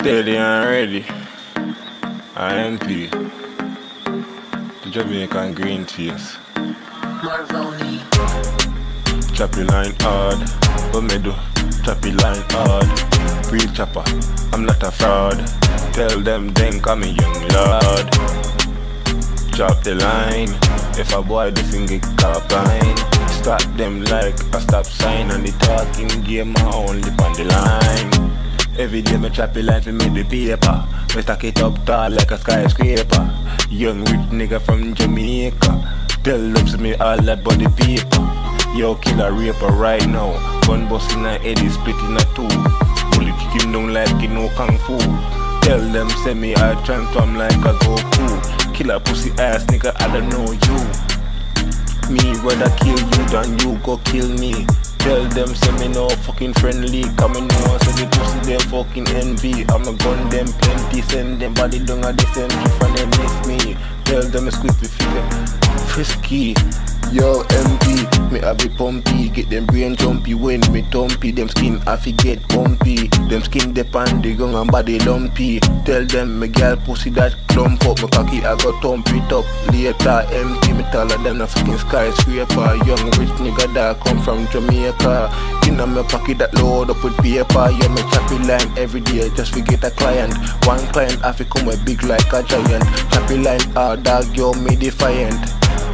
Steady and ready. IMP. The Jamaican Greenface. Choppy line hard. What me do? Choppy line hard. Real chopper. I'm not a fraud. Tell them then call me young lord. Chop the line. If a boy doesn't get caught blind, stop them like a stop sign. And the talking game I only on the line. Every day me chop the line for me the paper. Me stack it up tall like a skyscraper. Young rich nigga from Jamaica. Tell ups me all about the paper. Yo, kill a raper right now. Gun bust in a head, split in a two. Bullet kick him down like he no kung fu. Tell them send me I transform like a Goku. Kill a pussy ass nigga, I don't know you. Me rather kill you than you go kill me. Tell them send me no fucking friendly. Come and know so the pussy them fucking envy. I'ma gun them plenty, send them body down at the same if and they miss me. Tell them squeeze the figure frisky. Yo MP, me have be pumpy. Get them brain jumpy when me thumpy. Them skin I get bumpy. Them skin depend the gun and body lumpy. Tell them me girl pussy that clump up. Me cocky I got thump it up. Later empty, me taller than a fucking skyscraper. Young rich nigga that come from Jamaica. In my pocket that load up with paper. Yeah, me choppy line every day just to get a client. One client I fi come with big like a giant. Choppy line hard dog, yo me defiant.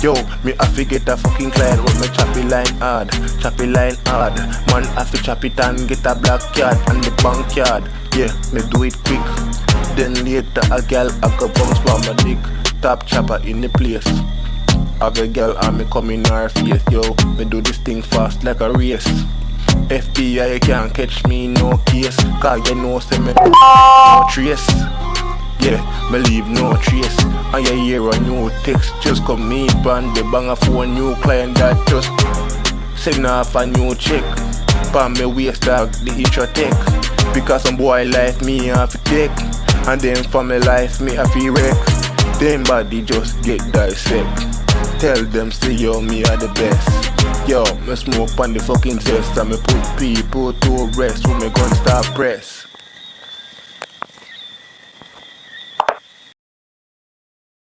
Yo, me have to get a fucking client with me choppy line hard. Choppy line hard. Man have to chop it and get a black card and the bank yard. Yeah, me do it quick. Then later a gal I go bounce for my dick. Top chopper in the place. Have a gal and me come in her face. Yo, me do this thing fast like a race. FBI can't catch me no case. Cause you know say me no trace. Yeah, me leave no trace. And you hear a new text, just come meet and the banger for a new client that just send off a new check. Pan me waist dog, the hitcher tech. Because some boy life me have to take. And then for my life me have to wreck. Them body just get dissect. Tell them say yo me are the best. Yo, me smoke on the fucking test. And me put people to rest when me gun start press.